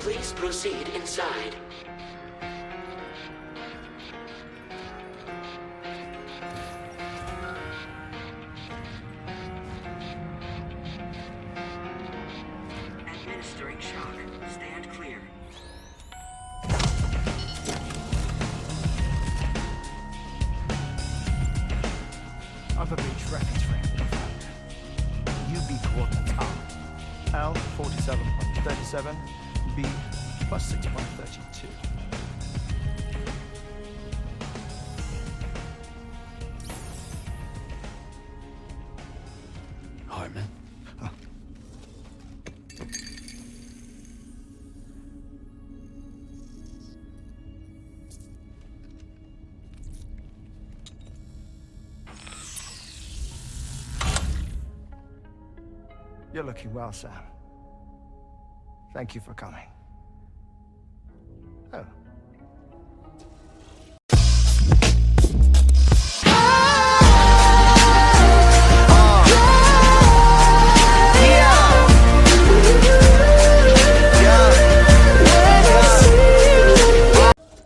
Please proceed inside. Administering shock. Stand clear. Upper Beach reference frame confirmed. UB coordinates are L 47.37, B plus 6.32. Hartman? You're looking well, Sam. Thank you for coming. Oh.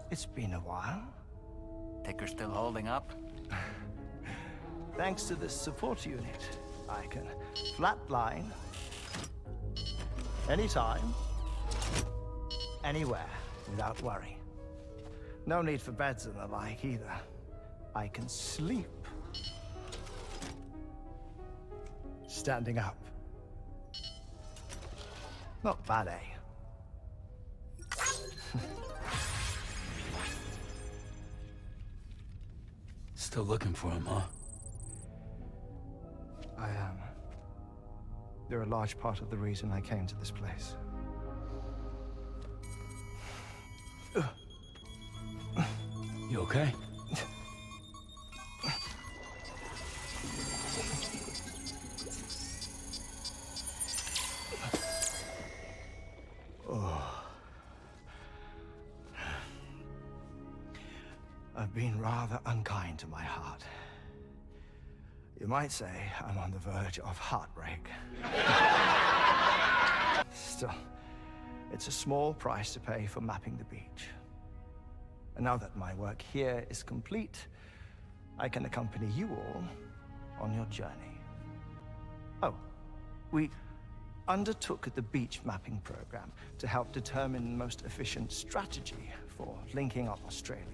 It's been a while. Ticker's still holding up? Thanks to this support unit, I can flatline anytime, anywhere, without worry. No need for beds and the like either. I can sleep standing up. Not bad, eh? Still looking for him, huh? I am. They're a large part of the reason I came to this place. You okay? I've been rather unkind to my heart. You might say I'm on the verge of heartbreak. Still, it's a small price to pay for mapping the beach. And now that my work here is complete, I can accompany you all on your journey. Oh, we undertook the beach mapping program to help determine the most efficient strategy for linking up Australia.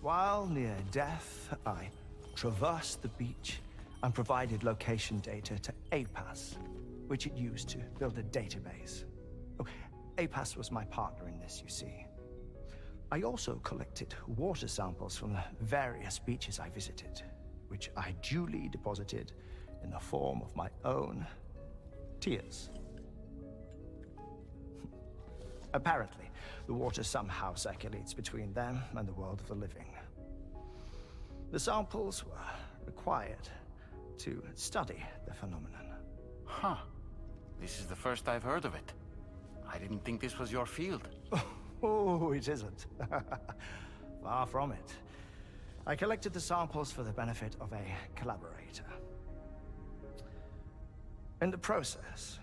While near death, I traversed the beach and provided location data to APAS, which it used to build a database. Oh, APAS was my partner in this, you see. I also collected water samples from the various beaches I visited, which I duly deposited in the form of my own tears. Apparently, the water somehow circulates between them and the world of the living. The samples were required to study the phenomenon. Huh. This is the first I've heard of it. I didn't think this was your field. Oh, it isn't. Far from it. I collected the samples for the benefit of a collaborator. In the process,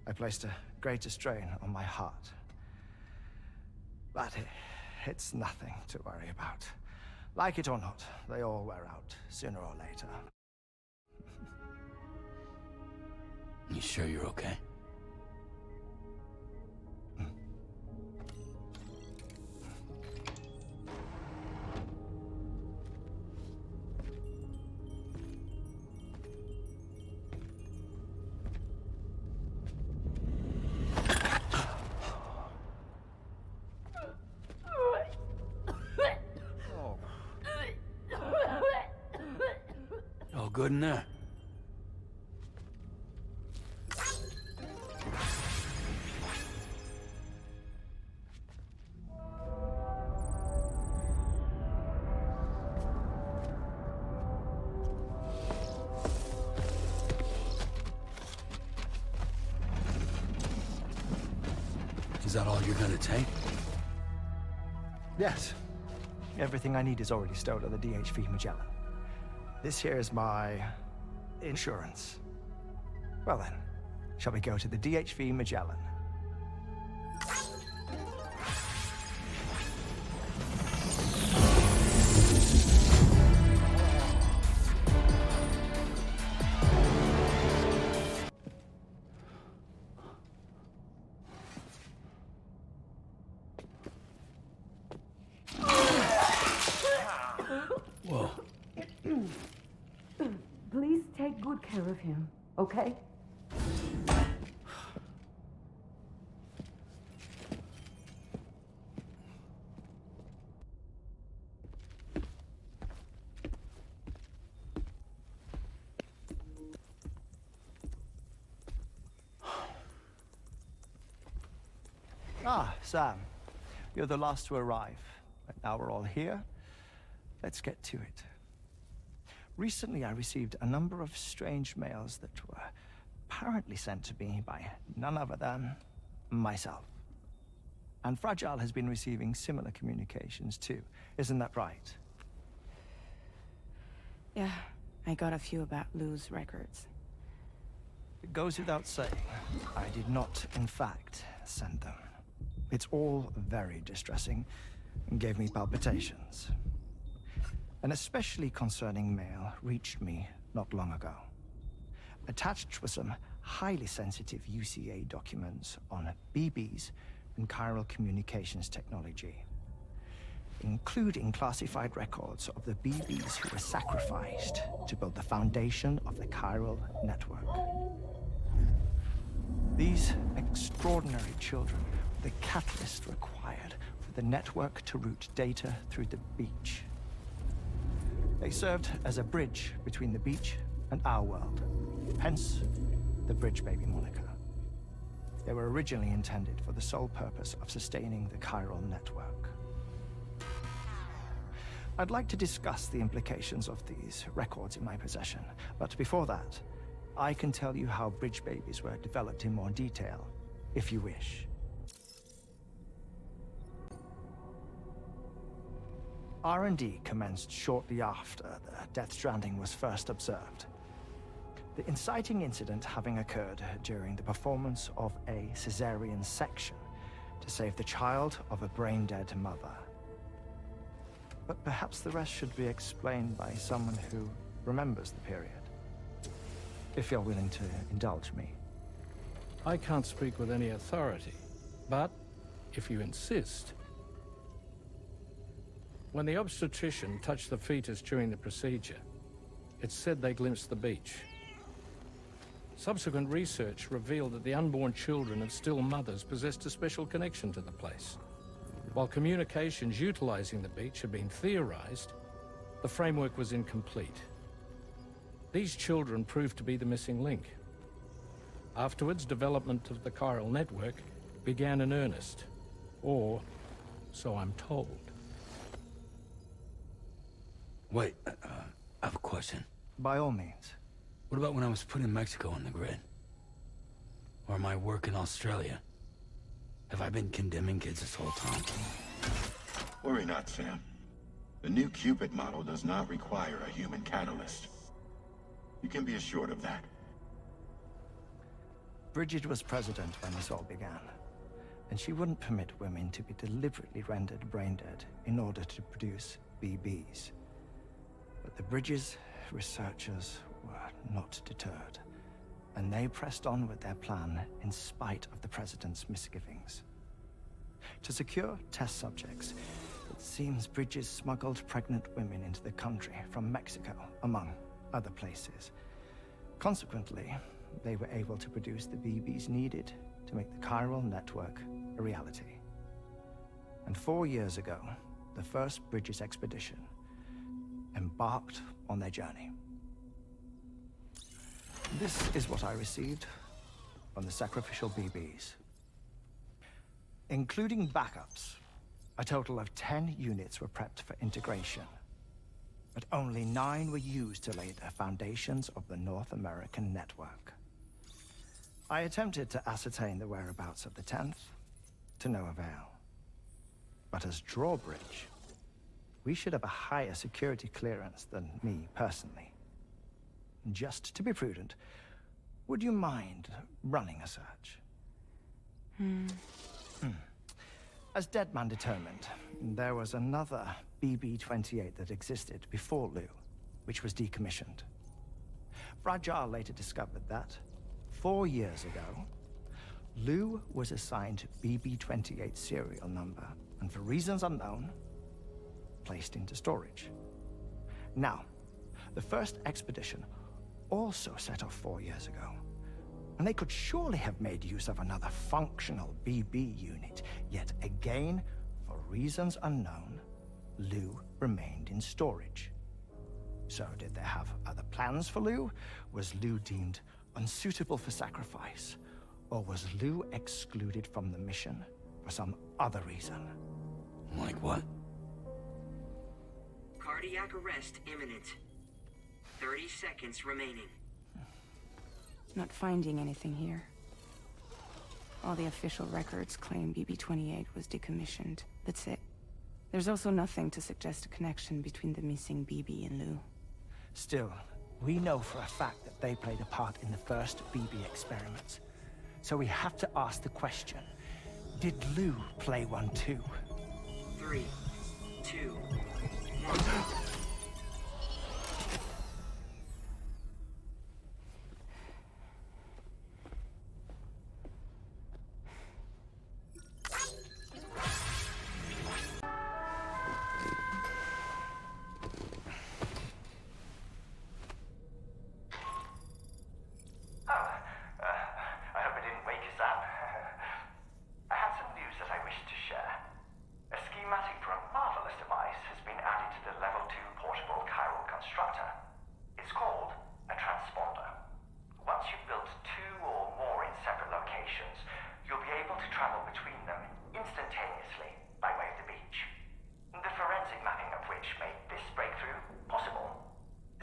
I placed a greater strain on my heart. But it's nothing to worry about. Like it or not, they all wear out, sooner or later. You sure you're okay? All good in there? Is that all you're gonna take? Yes. Everything I need is already stowed on the DHV Magellan. This here is my insurance. Well then, shall we go to the DHV Magellan? care of him, okay? Ah, Sam. You're the last to arrive. But now we're all here. Let's get to it. Recently, I received a number of strange mails that were apparently sent to me by none other than myself. And Fragile has been receiving similar communications too. Isn't that right? Yeah, I got a few about Lou's records. It goes without saying, I did not, in fact, send them. It's all very distressing and gave me palpitations. An especially concerning mail reached me not long ago. Attached were some highly sensitive UCA documents on BBs and chiral communications technology, including classified records of the BBs who were sacrificed to build the foundation of the chiral network. These extraordinary children were the catalyst required for the network to route data through the beach. They served as a bridge between the beach and our world, hence the Bridge Baby moniker. They were originally intended for the sole purpose of sustaining the chiral network. I'd like to discuss the implications of these records in my possession, but before that, I can tell you how Bridge Babies were developed in more detail, if you wish. R&D commenced shortly after the Death Stranding was first observed. The inciting incident having occurred during the performance of a cesarean section to save the child of a brain-dead mother. But perhaps the rest should be explained by someone who remembers the period. If you're willing to indulge me. I can't speak with any authority, but if you insist. When the obstetrician touched the fetus during the procedure, it's said they glimpsed the beach. Subsequent research revealed that the unborn children of still mothers possessed a special connection to the place. While communications utilizing the beach had been theorized, the framework was incomplete. These children proved to be the missing link. Afterwards, development of the chiral network began in earnest, or so I'm told. Wait, I have a question. By all means. What about when I was putting Mexico on the grid? Or my work in Australia? Have I been condemning kids this whole time? Worry not, Sam. The new Cupid model does not require a human catalyst. You can be assured of that. Bridget was president when this all began, and she wouldn't permit women to be deliberately rendered brain-dead in order to produce BBs. But the Bridges researchers were not deterred, and they pressed on with their plan in spite of the president's misgivings. To secure test subjects, it seems Bridges smuggled pregnant women into the country from Mexico, among other places. Consequently, they were able to produce the BBs needed to make the chiral network a reality. And 4 years ago, the first Bridges expedition embarked on their journey. This is what I received from the sacrificial BBs. Including backups, a total of 10 units were prepped for integration, but only 9 were used to lay the foundations of the North American network. I attempted to ascertain the whereabouts of the 10th, to no avail. But as drawbridge, we should have a higher security clearance than me personally. Just to be prudent, would you mind running a search? As Deadman determined, there was another BB-28 that existed before Lou, which was decommissioned. Fragile later discovered that, 4 years ago, Lou was assigned BB-28 serial number, and for reasons unknown, placed into storage. Now, the first expedition also set off 4 years ago. And they could surely have made use of another functional BB unit. Yet again, for reasons unknown, Lou remained in storage. So did they have other plans for Lou? Was Lou deemed unsuitable for sacrifice? Or was Lou excluded from the mission for some other reason? Like what? Cardiac arrest imminent. 30 seconds remaining. Not finding anything here. All the official records claim BB-28 was decommissioned. That's it. There's also nothing to suggest a connection between the missing BB and Lou. Still, we know for a fact that they played a part in the first BB experiments. So we have to ask the question, did Lou play one too? 3, 2, 1. I hope I didn't wake us up. I have some news that I wish to share. A schematic for a marvelous device has been added to the Level 2 portable chiral constructor. It's called a transponder. Once you've built 2 or more in separate locations, you'll be able to travel between them instantaneously by way of the beach. The forensic mapping of which made this breakthrough possible.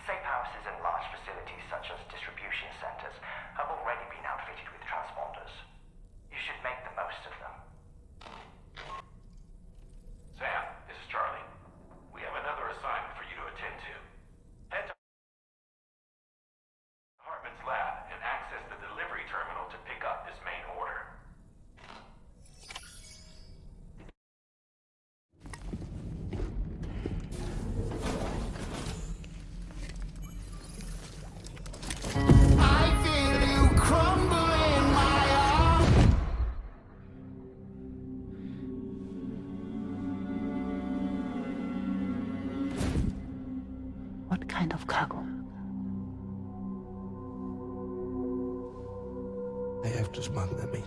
Safe houses and large facilities such as distribution centers have already been outfitted with transponders. You should make the most of them. Sam, this is Charlie. We have another assignment for you to attend to. Head to Hartman's lab and access the delivery terminal to pick up this main order. What kind of cargo? I have to smuggle them in.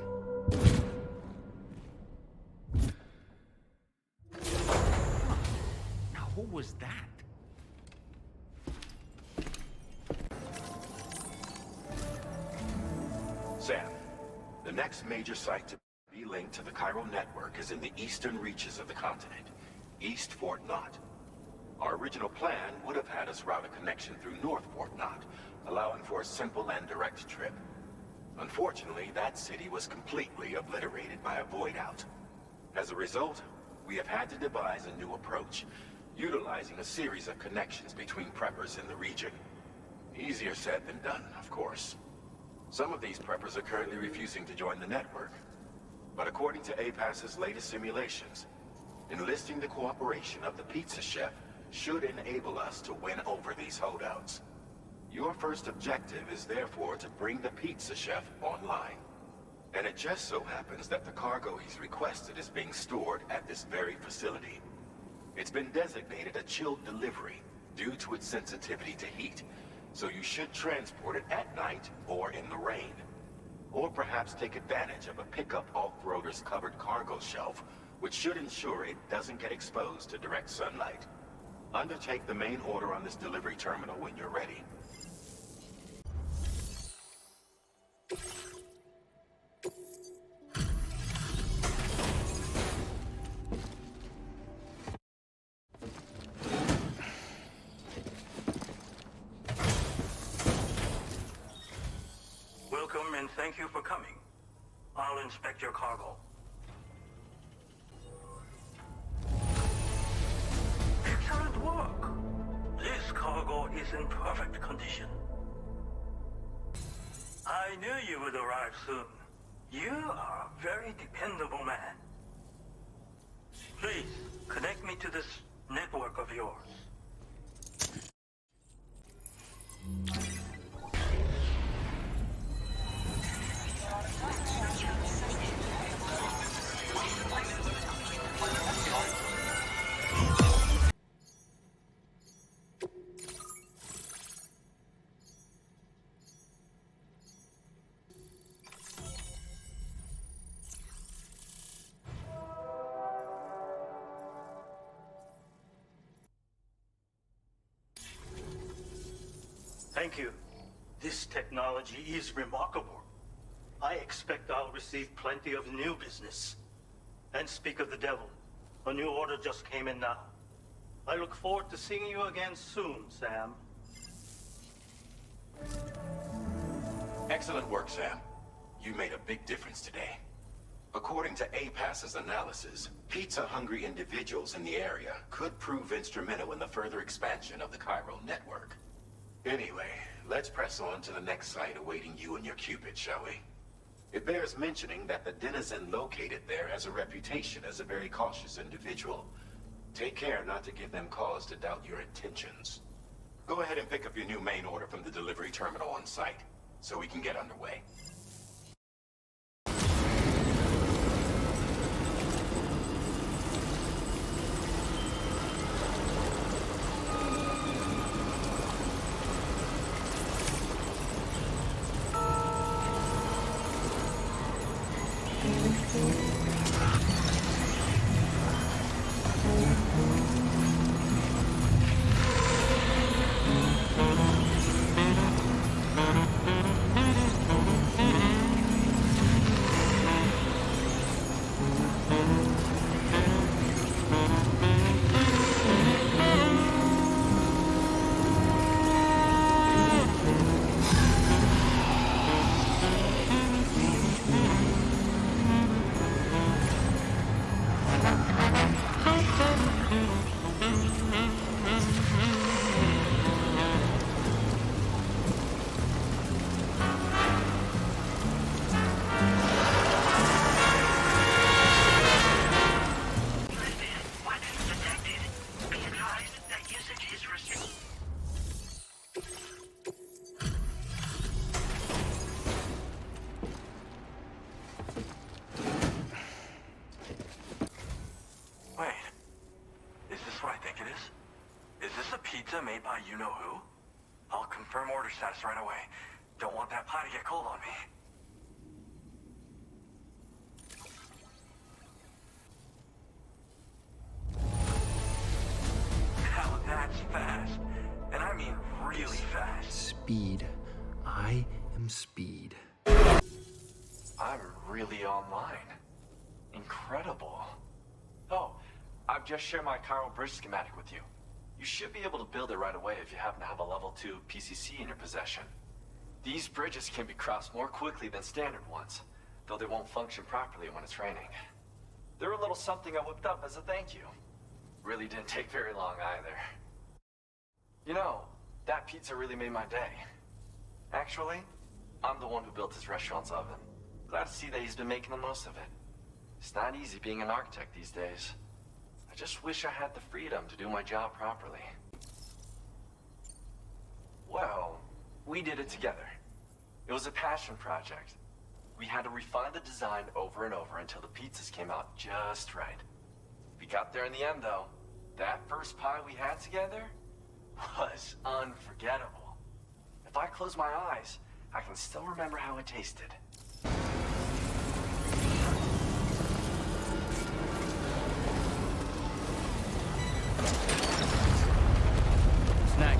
Now, who was that? Sam, the next major site to be linked to the chiral network is in the eastern reaches of the continent, East Fort Knott. Our original plan would have had us route a connection through North Fort Knott, allowing for a simple and direct trip. Unfortunately, that city was completely obliterated by a void-out. As a result, we have had to devise a new approach, utilizing a series of connections between preppers in the region. Easier said than done, of course. Some of these preppers are currently refusing to join the network. But according to APAS's latest simulations, enlisting the cooperation of the pizza chef should enable us to win over these holdouts. Your first objective is therefore to bring the pizza chef online. And it just so happens that the cargo he's requested is being stored at this very facility. It's been designated a chilled delivery due to its sensitivity to heat, so you should transport it at night or in the rain. Or perhaps take advantage of a pickup off-roader's covered cargo shelf, which should ensure it doesn't get exposed to direct sunlight. Undertake the main order on this delivery terminal when you're ready. Welcome and thank you for coming. I'll inspect your cargo. Excellent work. This cargo is in perfect condition. I knew you would arrive soon. You are a very dependable man. Please, connect me to this network of yours. Thank you. This technology is remarkable. I expect I'll receive plenty of new business. And speak of the devil, a new order just came in now. I look forward to seeing you again soon, Sam. Excellent work, Sam. You made a big difference today. According to APAS's analysis, pizza-hungry individuals in the area could prove instrumental in the further expansion of the Chiral network. Anyway, let's press on to the next site awaiting you and your Cupid, shall we? It bears mentioning that the denizen located there has a reputation as a very cautious individual. Take care not to give them cause to doubt your intentions. Go ahead and pick up your new main order from the delivery terminal on site, so we can get underway. Made by you-know-who? I'll confirm order status right away. Don't want that pie to get cold on me. Now that's fast. And I mean really fast. Speed. I am speed. I'm really online. Incredible. Oh, I've just shared my chiral bridge schematic with you. You should be able to build it right away if you happen to have a level 2 PCC in your possession. These bridges can be crossed more quickly than standard ones, though they won't function properly when it's raining. They're a little something I whipped up as a thank you. Really didn't take very long either. You know, that pizza really made my day. Actually, I'm the one who built his restaurant's oven. Glad to see that he's been making the most of it. It's not easy being an architect these days. I just wish I had the freedom to do my job properly. Well, we did it together. It was a passion project. We had to refine the design over and over until the pizzas came out just right. We got there in the end, though. That first pie we had together was unforgettable. If I close my eyes, I can still remember how it tasted. Snag.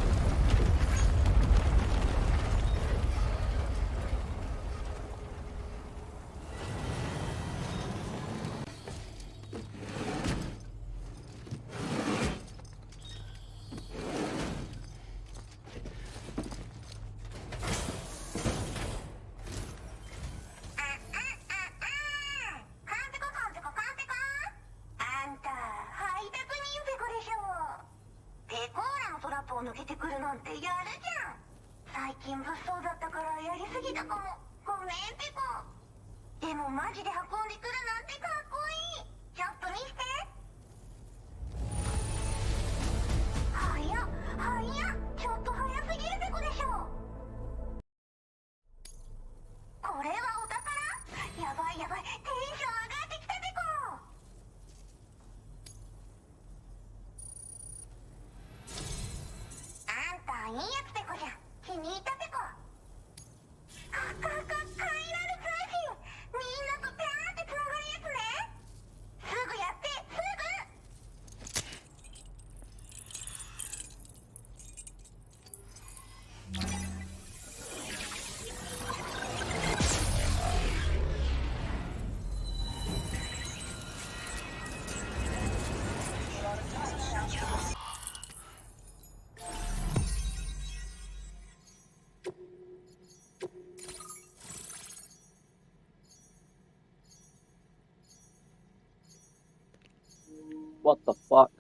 What the fuck?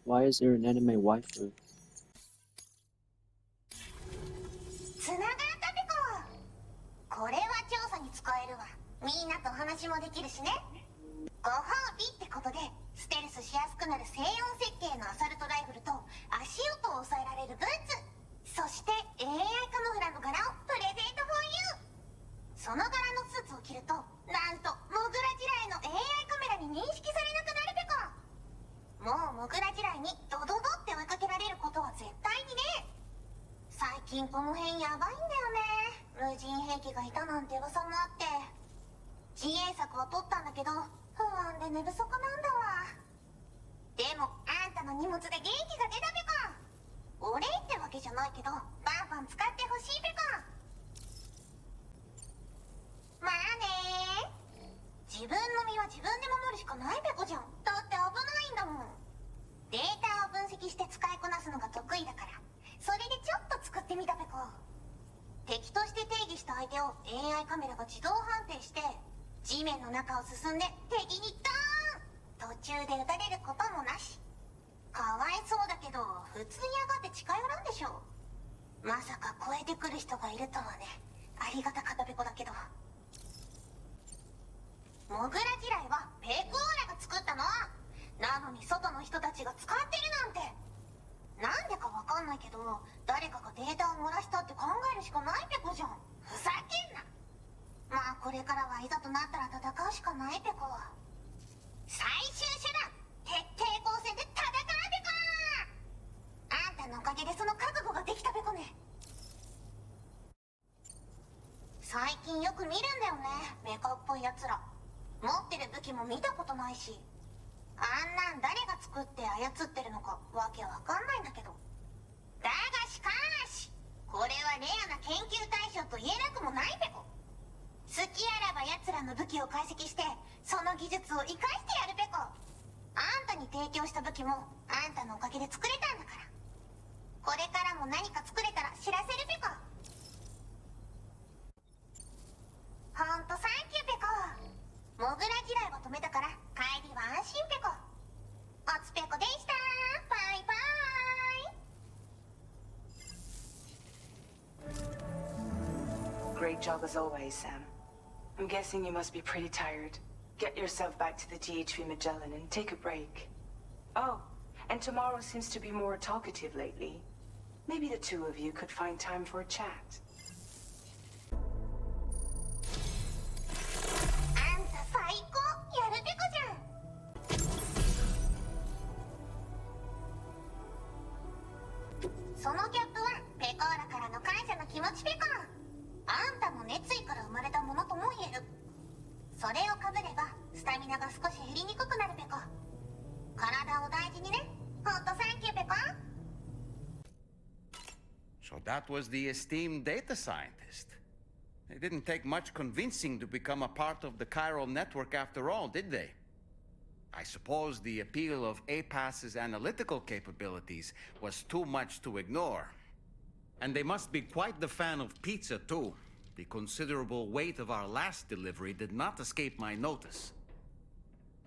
Why is there an anime waifu? つながったペコ。これは調査に使えるわ。みんなと話もできるしね。ご褒美ってことでステルスしやすくなる静音設計のアサルトライフルと足音を抑えられるブーツ、そして AI カモフラの柄をプレゼント for you。 その柄のスーツを着るとなんとモグラ地雷の AI カメラに認識されなくなるペコ。もうモグラ地雷にドドドって追いかけられることは絶対にね。最近この辺やばいんだよね。無人兵器がいたなんて噂もあって自衛策は取ったんだけど不安で寝不足なんだわ。でもあんたの荷物で元気が出たペコ。お礼ってわけじゃないけどバンバン使ってほしいペコ。まあねー。自分の身は自分で守るしかないペコじゃん。だって危ないんだもん。データを分析して使いこなすのが得意だからそれでちょっと作ってみたペコ。敵として定義した相手を AI カメラが自動判定して地面の中を進んで敵にドーン。途中で撃たれることもなし。かわいそうだけど普通に上がって近寄らんでしょ。まさか超えてくる人がいるとはね。ありがたかったペコだけど。モグラ地雷はペコーラが作ったの。なのに外の人たちが使ってるなんて。なんでかわかんないけど誰かがデータを漏らしたって考えるしかないペコじゃん。ふざけんな。まあこれからはいざとなったら戦うしかないペコ。最終手段徹底抗戦で戦うペコ。あんたのおかげでその覚悟ができたペコね。最近よく見るんだよねメカっぽいやつら。持ってる武器も見たことないしあんなん誰が作って操ってるのかわけわかんないんだけど。だがしかしこれはレアな研究対象と言えなくもないペコ。好きあらば奴らの武器を解析してその技術を生かしてやるペコ。あんたに提供した武器もあんたのおかげで作れたんだから。これからも何か作れたら知らせるペコ。ほんとサンキューペコ。モグラ地雷は止めたから帰りは安心ペコ。おつペコでした。バイバイ。 Great job as always, Sam. I'm guessing you must be pretty tired. Get yourself back to the GHV Magellan and take a break. Oh, and tomorrow seems to be more talkative lately. Maybe the two of you could find time for a chat. あんた最高。やるペコじゃん。そのギャップはペコーラからの感謝の気持ちペコ。あんたの熱意から生まれたものとも言える。それをかぶればスタミナが少し減りにくくなるペコ。体を大事にね。ほんとサンキューペコ。 So that was the esteemed data scientist. They didn't take much convincing to become a part of the chiral network after all, did they? I suppose the appeal of APAS's analytical capabilities was too much to ignore. And they must be quite the fan of pizza, too. The considerable weight of our last delivery did not escape my notice.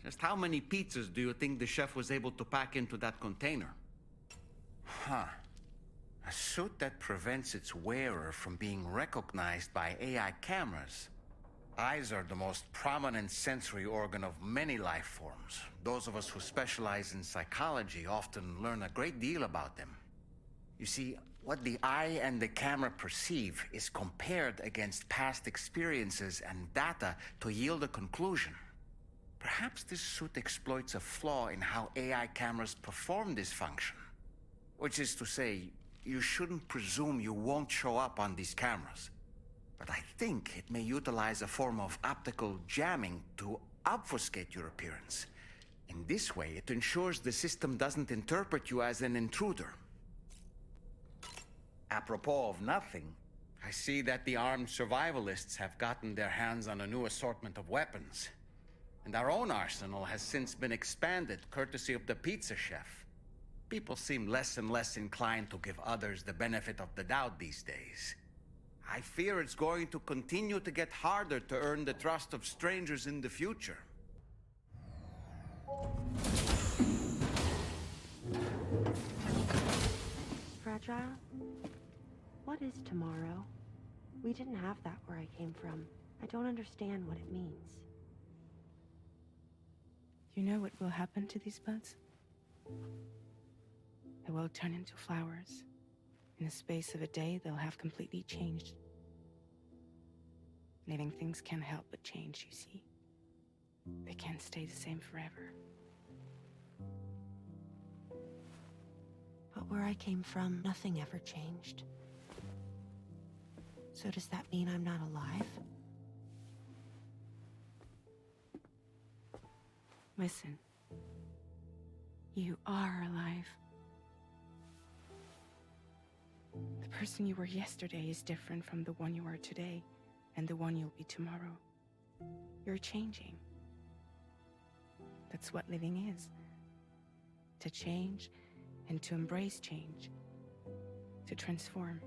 Just how many pizzas do you think the chef was able to pack into that container? Huh. A suit that prevents its wearer from being recognized by AI cameras. Eyes are the most prominent sensory organ of many life forms. Those of us who specialize in psychology often learn a great deal about them. You see, what the eye and the camera perceive is compared against past experiences and data to yield a conclusion. Perhaps this suit exploits a flaw in how AI cameras perform this function. Which is to say, you shouldn't presume you won't show up on these cameras. But I think it may utilize a form of optical jamming to obfuscate your appearance. In this way, it ensures the system doesn't interpret you as an intruder. Apropos of nothing, I see that the armed survivalists have gotten their hands on a new assortment of weapons. And our own arsenal has since been expanded, courtesy of the pizza chef. People seem less and less inclined to give others the benefit of the doubt these days. I fear it's going to continue to get harder to earn the trust of strangers in the future. Fragile? What is tomorrow? We didn't have that where I came from. I don't understand what it means. You know what will happen to these buds? They will turn into flowers. In the space of a day, they'll have completely changed. Living things can't help but change, you see. They can't stay the same forever. But where I came from, nothing ever changed. So does that mean I'm not alive? Listen. You are alive. The person you were yesterday is different from the one you are today, and the one you'll be tomorrow. You're changing. That's what living is. To change, and to embrace change. To transform.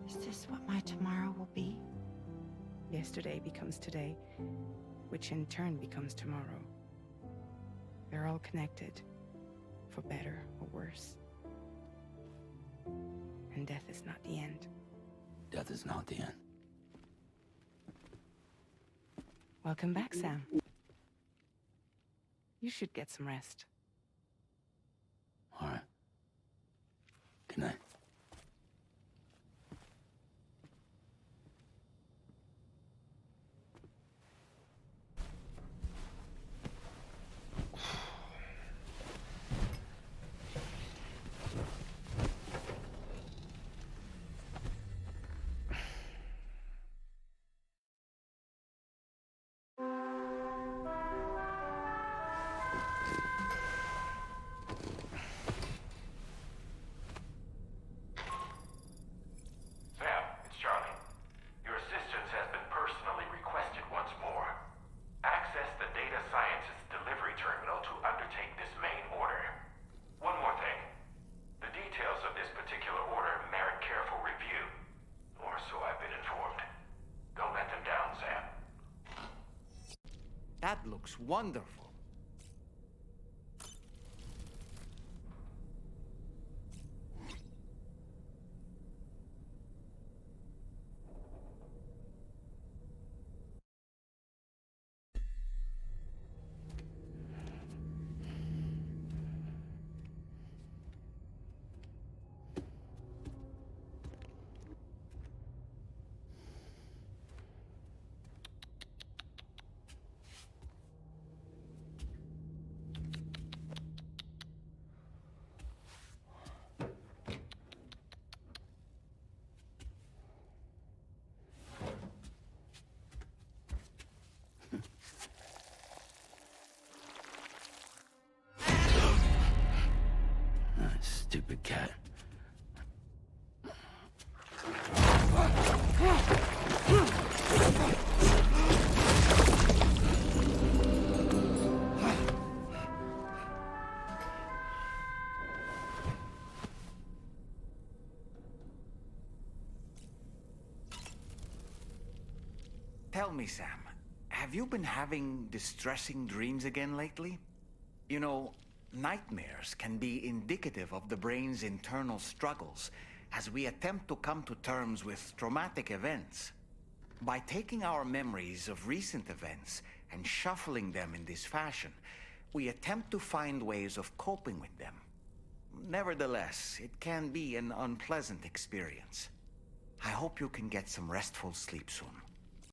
Is this what my tomorrow will be? Yesterday becomes today, which in turn becomes tomorrow. They're all connected, for better or worse. And death is not the end. Death is not the end. Welcome back, Sam. You should get some rest. All right. Good night. Sam, it's Charlie. Your assistance has been personally requested once more. Access the data scientist's delivery terminal to undertake this main order. One more thing. The details of this particular order merit careful review. Or so I've been informed. Don't let them down, Sam. That looks wonderful. Stupid cat. Tell me, Sam, have you been having distressing dreams again lately? You know, nightmares can be indicative of the brain's internal struggles as we attempt to come to terms with traumatic events. By taking our memories of recent events and shuffling them in this fashion, we attempt to find ways of coping with them. Nevertheless, it can be an unpleasant experience. I hope you can get some restful sleep soon.